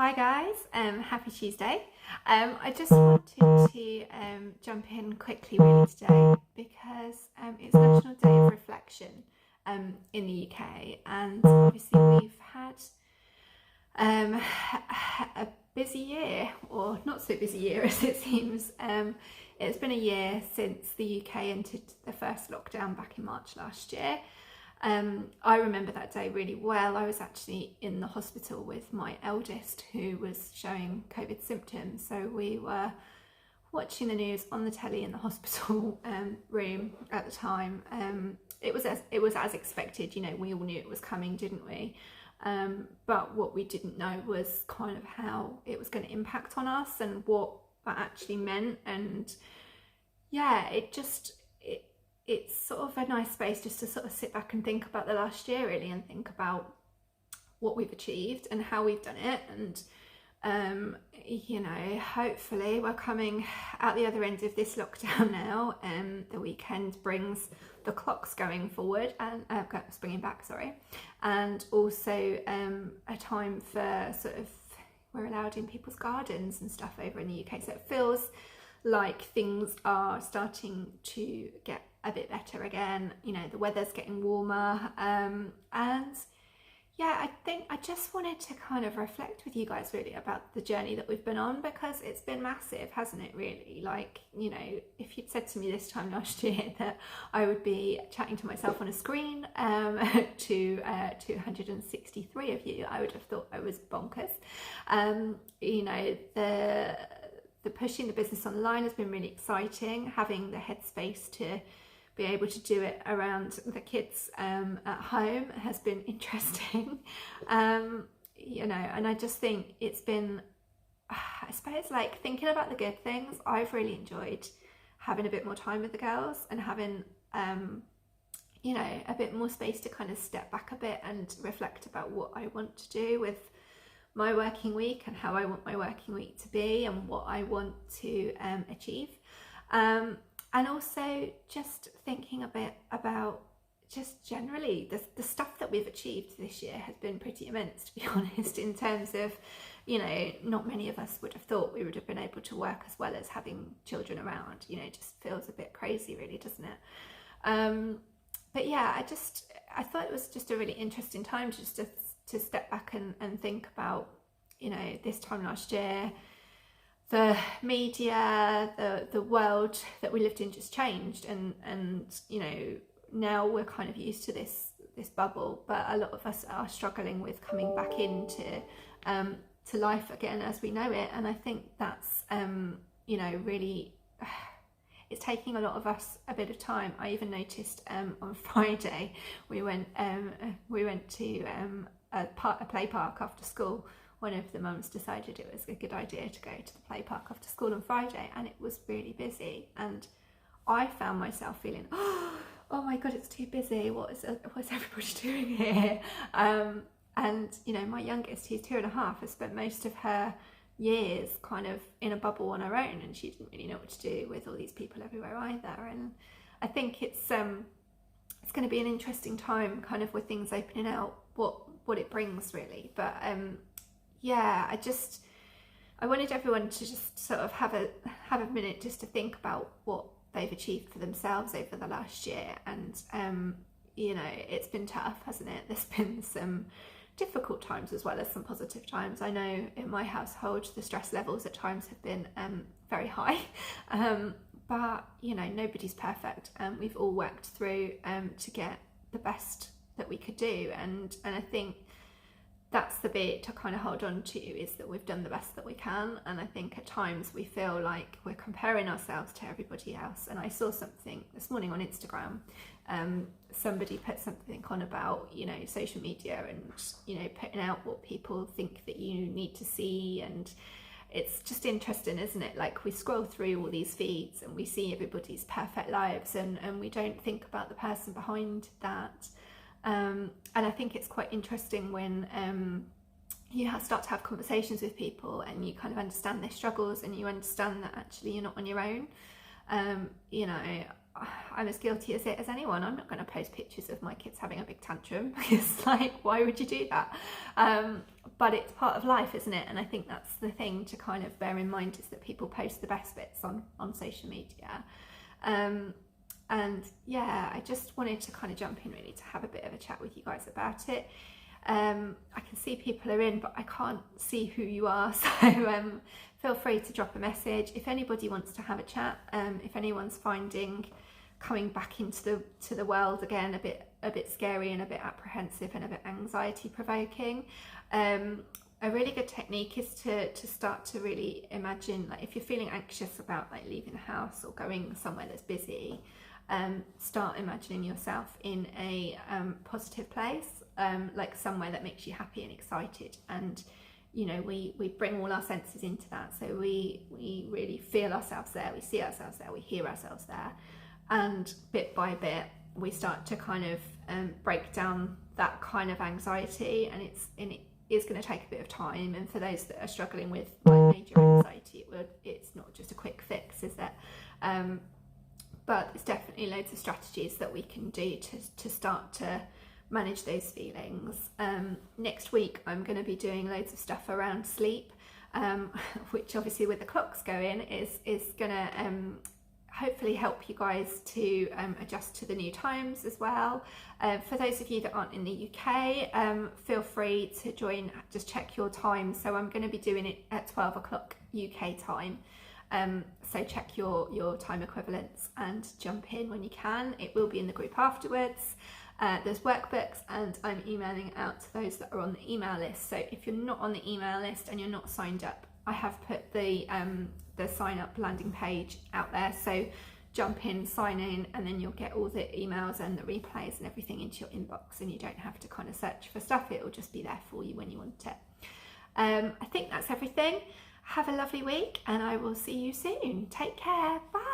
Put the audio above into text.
Hi guys, happy Tuesday. I just wanted to jump in quickly really today because it's National Day of Reflection in the UK, and obviously we've had a busy year, or not so busy year as it seems. It's been a year since the UK entered the first lockdown back in March last year. I remember that day really well. I was actually in the hospital with my eldest who was showing COVID symptoms. So we were watching the news on the telly in the hospital room at the time. It was as expected, you know, we all knew it was coming, didn't we? But what we didn't know was kind of how it was going to impact on us and what that actually meant. And yeah, it's sort of a nice space just to sort of sit back and think about the last year really, and think about what we've achieved and how we've done it. And you know, hopefully we're coming out the other end of this lockdown now. The weekend brings the clocks going forward and springing back, sorry, and also a time for sort of, we're allowed in people's gardens and stuff over in the UK, so it feels like things are starting to get a bit better again. You know, the weather's getting warmer, and yeah, I think I just wanted to kind of reflect with you guys really about the journey that we've been on, because it's been massive, hasn't it really? Like, you know, if you'd said to me this time last year that I would be chatting to myself on a screen to 263 of you, I would have thought I was bonkers. You know, the pushing the business online has been really exciting. Having the headspace to be able to do it around the kids at home has been interesting. You know, and I just think it's been, I suppose, like, thinking about the good things, I've really enjoyed having a bit more time with the girls and having you know, a bit more space to kind of step back a bit and reflect about what I want to do with my working week and how I want my working week to be and what I want to achieve. And also just thinking a bit about just generally the stuff that we've achieved this year has been pretty immense, to be honest, in terms of, you know, not many of us would have thought we would have been able to work as well as having children around. You know, it just feels a bit crazy really, doesn't it? But yeah, I thought it was just a really interesting time just to step back and think about, you know, this time last year, the media, the world that we lived in just changed, and you know, now we're kind of used to this bubble, but a lot of us are struggling with coming back into to life again as we know it. And I think that's you know, really it's taking a lot of us a bit of time. I even noticed on Friday we went to a play park after school. One of the mums decided it was a good idea to go to the play park after school on Friday, and it was really busy, and I found myself feeling, oh my god, it's too busy, what's everybody doing here? And you know, my youngest, who's 2.5, has spent most of her years kind of in a bubble on her own, and she didn't really know what to do with all these people everywhere either. And I think it's going to be an interesting time kind of with things opening out, what it brings really. But yeah, I wanted everyone to just sort of have a minute just to think about what they've achieved for themselves over the last year. And you know, it's been tough, hasn't it? There's been some difficult times as well as some positive times. I know in my household the stress levels at times have been very high, but you know, nobody's perfect, and we've all worked through to get the best that we could do. And I think that's the bit to kind of hold on to, is that we've done the best that we can. And I think at times we feel like we're comparing ourselves to everybody else. And I saw something this morning on Instagram. Somebody put something on about, you know, social media and, you know, putting out what people think that you need to see. And it's just interesting, isn't it? Like, we scroll through all these feeds and we see everybody's perfect lives, and we don't think about the person behind that. And I think it's quite interesting when you start to have conversations with people and you kind of understand their struggles, and you understand that actually you're not on your own. You know, I'm as guilty as it as anyone. I'm not going to post pictures of my kids having a big tantrum because, like, why would you do that? But it's part of life, isn't it? And I think that's the thing to kind of bear in mind, is that people post the best bits on social media. And yeah, I just wanted to kind of jump in really to have a bit of a chat with you guys about it. I can see people are in, but I can't see who you are, so feel free to drop a message if anybody wants to have a chat. If anyone's finding coming back into the world again a bit scary and a bit apprehensive and a bit anxiety provoking, a really good technique is to start to really imagine, like, if you're feeling anxious about like leaving the house or going somewhere that's busy, start imagining yourself in a positive place, like somewhere that makes you happy and excited. And you know, we bring all our senses into that, so we really feel ourselves there, we see ourselves there, we hear ourselves there, and bit by bit we start to kind of break down that kind of anxiety. And it is going to take a bit of time, and for those that are struggling with like major anxiety, it's not just a quick fix, is it? But there's definitely loads of strategies that we can do to start to manage those feelings. Next week I'm going to be doing loads of stuff around sleep, which obviously with the clocks going is going to hopefully help you guys to adjust to the new times as well. For those of you that aren't in the UK, feel free to join, just check your time. So I'm going to be doing it at 12 o'clock UK time. So check your time equivalents and jump in when you can. It will be in the group afterwards. There's workbooks, and I'm emailing out to those that are on the email list. So if you're not on the email list and you're not signed up, I have put the sign up landing page out there. So jump in, sign in, and then you'll get all the emails and the replays and everything into your inbox, and you don't have to kind of search for stuff. It will just be there for you when you want it. I think that's everything. Have a lovely week, and I will see you soon. Take care. Bye.